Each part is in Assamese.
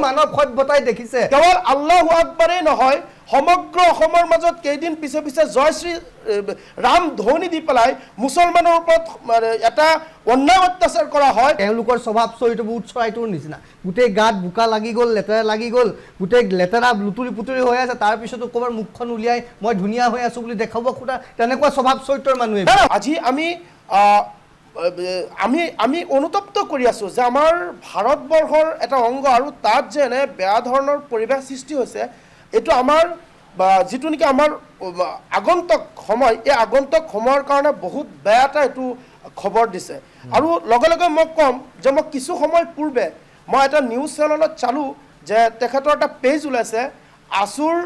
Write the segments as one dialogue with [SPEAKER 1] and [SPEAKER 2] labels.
[SPEAKER 1] মানৱ সভ্যতাই দেখিছে কেৱল আল্লাহু আকবাৰেই নহয় সমগ্ৰ অসমৰ মাজত কেইদিন পিছে পিছে জয় শ্ৰী ৰাম ধ্বনি দি পেলাই মুছলমানৰ ওপৰত এটা অন্যায় অত্যাচাৰ কৰা হয় তেওঁলোকৰ স্বভাৱ চৰিত্ৰবোৰ উৎসৰাইটোৰ নিচিনা গোটেই গাত বোকা লাগি গ'ল লেতেৰা লাগি গ'ল গোটেই লেতেৰা লুতুৰি পুতুৰি হৈ আছে তাৰপিছতো ক'ৰবাৰ মুখখন উলিয়াই মই ধুনীয়া হৈ আছোঁ বুলি দেখাব খোজা তেনেকুৱা স্বভাৱ চৰিত্ৰৰ মানুহে আজি আমি অনুতপ্ত কৰি আছোঁ যে আমাৰ ভাৰতবৰ্ষৰ এটা অংগ আৰু তাত যে এনে বেয়া ধৰণৰ পৰিৱেশ সৃষ্টি হৈছে এইটো আমাৰ যিটো নেকি আমাৰ আগন্তুক সময় এই আগন্তুক সময়ৰ কাৰণে বহুত বেয়া এটা এইটো খবৰ দিছে আৰু লগে লগে মই ক'ম যে মই কিছু সময় পূৰ্বে মই এটা নিউজ চেনেলত চালোঁ যে তেখেতৰ এটা পেজ ওলাইছে আছুৰ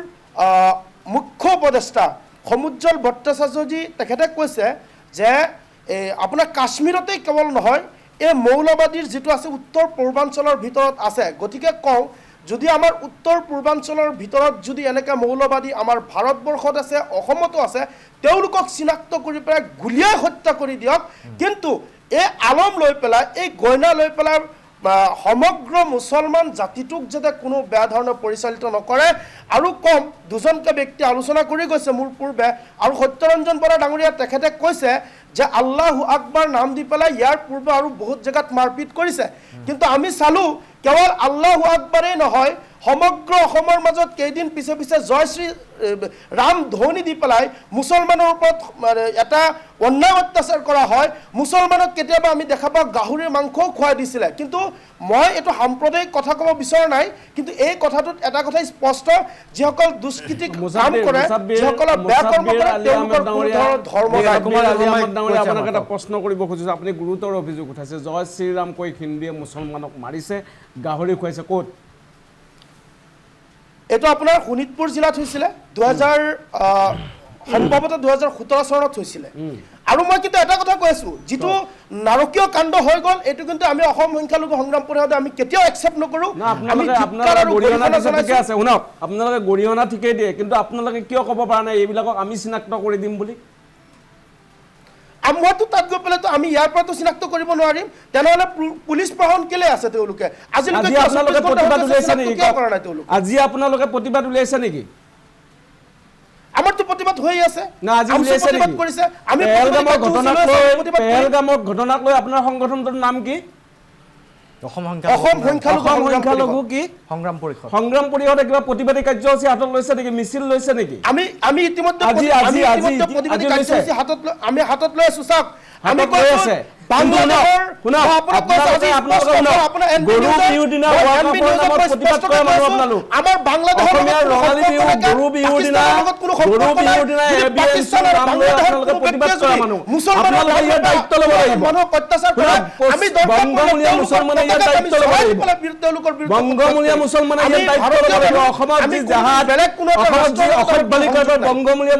[SPEAKER 1] মুখ্য উপদেষ্টা সমুজ্জ্বল ভট্টাচাৰ্যজী তেখেতে কৈছে যে আপোনাৰ কাশ্মীৰতেই কেৱল নহয় এই মৌলবাদীৰ যিটো আছে উত্তৰ পূৰ্বাঞ্চলৰ ভিতৰত আছে গতিকে কওঁ যদি আমাৰ উত্তৰ পূৰ্বাঞ্চলৰ ভিতৰত যদি এনেকৈ মৌলবাদী আমাৰ ভাৰতবৰ্ষত আছে অসমতো আছে তেওঁলোকক চিনাক্ত কৰি পেলাই গুলিয়াই হত্যা কৰি দিয়ক কিন্তু এই আলম লৈ পেলাই এই গইনা লৈ পেলাই সমগ্ৰ মুছলমান জাতিটোক যাতে কোনো বেয়া ধৰণে পৰিচালিত নকৰে আৰু কম দুজনকৈ ব্যক্তি আলোচনা কৰি গৈছে মোৰ পূৰ্বে আৰু সত্যৰঞ্জন বৰা ডাঙৰীয়া তেখেতে কৈছে যে আল্লাহু আকবাৰ নাম দি পেলাই ইয়াৰ পূৰ্বে আৰু বহুত জেগাত মাৰপিট কৰিছে কিন্তু আমি চালোঁ কেৱল আল্লাহু আকবাৰেই নহয় সমগ্ৰ অসমৰ মাজত কেইদিন পিছে পিছে জয় শ্ৰী ৰাম ধ্বনি দি পেলাই মুছলমানৰ ওপৰত এটা অন্যায় অত্যাচাৰ কৰা হয় মুছলমানক কেতিয়াবা আমি দেখা পাওঁ গাহৰিৰ মাংসও খুৱাই দিছিলে কিন্তু মই এইটো সাম্প্ৰদায়িক কথা ক'ব বিচৰা নাই কিন্তু এই কথাটোত এটা কথাই স্পষ্ট যিসকল দুষ্কৃতি কাম কৰে যিসকলে বেয়া কৰ্ম কৰে তেওঁলোকৰ কোনো ধৰ্ম নাই
[SPEAKER 2] আপোনাক এটা প্ৰশ্ন কৰিব খুজিছোঁ আপুনি গুৰুতৰ অভিযোগ উঠাইছে জয় শ্ৰীৰাম কৈ হিন্দীয়ে মুছলমানক মাৰিছে গাহৰি খুৱাইছে ক'ত
[SPEAKER 1] এইটো আপোনাৰ শোণিতপুৰ জিলাত হৈছিলে 2017 চনত হৈছিলে আৰু মই কিন্তু এটা কথা কৈ আছোঁ যিটো নাৰকীয় কাণ্ড হৈ গ'ল এইটো কিন্তু আমি অসম সংখ্যালঘু সংগ্ৰাম পৰিষদে আমি কেতিয়াও একচেপ্ট নকৰোঁ
[SPEAKER 2] আপোনালোকে গৰিহণা ঠিকেই দিয়ে কিন্তু আপোনালোকে কিয় ক'ব পৰা নাই এইবিলাকক আমি চিনাক্ত কৰি দিম বুলি
[SPEAKER 1] মইতো তাত গৈ পেলাইতো আমি ইয়াৰ পৰাতো চিনাক্ত কৰিব নোৱাৰিম তেনেহ'লে পুলিচ প্ৰশাসন কেলে আছে তেওঁলোকে
[SPEAKER 2] আজি আপোনালোকে প্ৰতিবাদ উলিয়াইছে নেকি
[SPEAKER 1] আমাৰতো প্ৰতিবাদ হৈ আছে
[SPEAKER 2] না আজি উলিয়াইছে নেকি
[SPEAKER 1] কৰিছে আমি
[SPEAKER 2] পেহেলগামৰ ঘটনাক লৈ আপোনাৰ সংগঠনটোৰ নাম কি
[SPEAKER 1] অসম সংখ্যালঘু কি সংগ্ৰাম
[SPEAKER 2] পৰিষদে কিবা প্ৰতিবাদী কাৰ্যসূচী হাতত লৈছে নেকি মিছিল লৈছে নেকি
[SPEAKER 1] আমি ইতিমধ্যে প্ৰতিবাদী কাৰ্যসূচী আমি হাতত লৈ আছো চাওক আমি কৈ আছে বাংলাদেশৰ আমাৰ বাংলাদেশৰ
[SPEAKER 2] বংগমূলীয়া মুছলমানে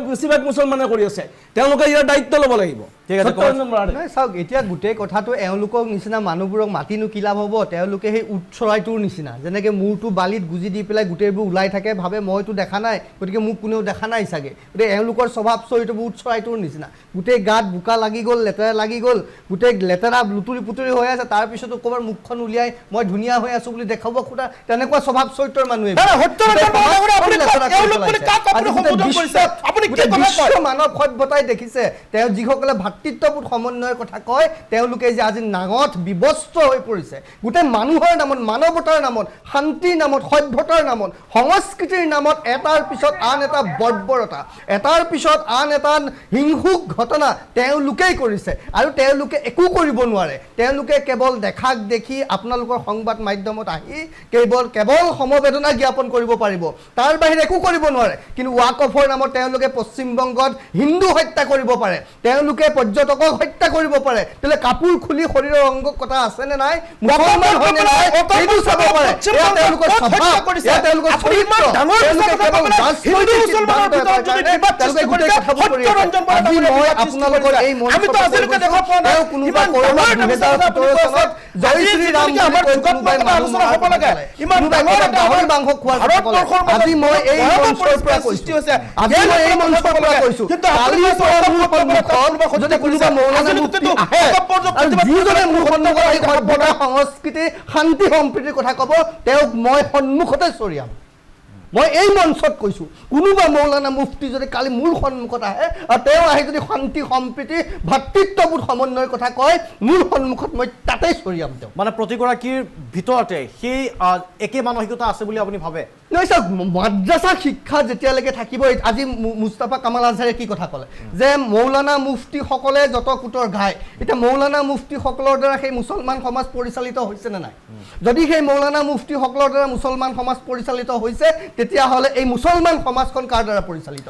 [SPEAKER 2] বেছিভাগ মুছলমানে কৰি আছে তেওঁলোকে ইয়াৰ দায়িত্ব ল'ব লাগিব ঠিক আছে
[SPEAKER 1] চাওক এতিয়া গোটেই কথাটো এওঁলোকক নিচিনা মানুহবোৰক মাতিনো কি লাভ হ'ব তেওঁলোকে সেই উৎসৰাইটোৰ নিচিনা যেনেকৈ মূৰটো বালিত গুজি দি পেলাই গোটেইবোৰ ওলাই থাকে ভাবে মইতো দেখা নাই গতিকে মোক কোনেও দেখা নাই চাগে গতিকে এওঁলোকৰ স্বভাৱ চৰিত্ৰবোৰ উৎসৰাইটোৰ নিচিনা গোটেই গাত বোকা লাগি গ'ল লেতেৰা লাগি গ'ল গোটেই লেতেৰা লুতুৰি পুতুৰি হৈ আছে তাৰপিছতো ক'ৰবাৰ মুখখন উলিয়াই মই ধুনীয়া হৈ আছোঁ বুলি দেখাব খোজা তেনেকুৱা স্বভাৱ চৰিত্ৰৰ মানুহে মানৱ সভ্যতাই দেখিছে তেওঁ যিসকলে ভাতৃত্ববোধ সমন্বয়ৰ কথা কয় তেওঁলোকে যে আজি নাঙঠ বিবস্ত্ৰ হৈ পৰিছে গোটেই মানুহৰ নামত মানৱতাৰ নামত শান্তিৰ নামত সভ্যতাৰ নামত সংস্কৃতিৰ নামত এটাৰ পিছত আন এটা বৰ্বৰতা এটাৰ পিছত আন এটা হিংসুক ঘটনা তেওঁলোকেই কৰিছে আৰু তেওঁলোকে একো কৰিব নোৱাৰে তেওঁলোকে কেৱল দেখাক দেখি আপোনালোকৰ সংবাদ মাধ্যমত আহি কেৱল সমবেদনা জ্ঞাপন কৰিব পাৰিব তাৰ বাহিৰে একো কৰিব নোৱাৰে কিন্তু ৱাকফৰ নামত তেওঁলোকে পশ্চিমবংগত হিন্দু হত্যা কৰিব পাৰে তেওঁলোকে পৰ্যটকক হত্যা কৰিব পাৰে তেলে কাপোৰ খুলি শৰীৰৰ অংগ কথা আছে নে নাই মুছলমান হয় নে নাই এইটো চাব পাৰে এয়া তেওঁলোকৰ স্বভাৱ এয়া তেওঁলোকৰ চৰিত্ৰ তেওঁলোকে কেৱল ৰাজনৈতিক সিদ্ধান্ত এটাৰ কাৰণে তেওঁলোকে গোটেই কথাবোৰ কৰি আছে আজি মই আপোনালোকৰ এই মঞ্চত তেওঁ কোনোবা কৰোনা 2017 চনত জয় শ্ৰী ৰাম আমাৰ কোনোবাই আলোচনা হ'ব লাগে ইমান ডাঙৰ এটা গাহৰি মাংস খোৱাৰ আজি মই এই মঞ্চৰ পৰা কৈছোঁ আজি মই এই মঞ্চৰ পৰা কৈছোঁ কিন্তু কালি যদি
[SPEAKER 3] কোনোবা মৌলানা মুফতি আহে আৰু যিজনে মোৰ সন্মুখত আহি সভ্যতা সংস্কৃতি শান্তি সম্প্ৰীতিৰ কথা ক'ব তেওঁক মই সন্মুখতে চৰিয়াম মই এই মঞ্চত কৈছোঁ কোনোবা মৌলানা মুফতি যদি কালি মোৰ সন্মুখত আহে আৰু তেওঁ আহি যদি শান্তি সম্প্ৰীতি ভাতৃত্ববোধ সমন্বয়ৰ কথা কয় মোৰ সন্মুখত মই তাতেই চৰিয়াম তেওঁ
[SPEAKER 4] মানে প্ৰতিগৰাকীৰ ভিতৰতে সেই একে মানসিকতা আছে বুলি আপুনি ভাবে
[SPEAKER 3] নহয় চাওক মাদ্ৰাছা শিক্ষা যেতিয়ালৈকে থাকিব আজি মুস্তাফা কামাল আজহাৰে কি কথা ক'লে যে মৌলানা মুফতিসকলে যত কুটৰ গায় এতিয়া মৌলানা মুফতিসকলৰ দ্বাৰা সেই মুছলমান সমাজ পৰিচালিত হৈছে নে নাই যদি সেই মৌলানা মুফতিসকলৰ দ্বাৰা মুছলমান সমাজ পৰিচালিত হৈছে তেতিয়াহ'লে এই মুছলমান সমাজখন কাৰ দ্বাৰা পৰিচালিত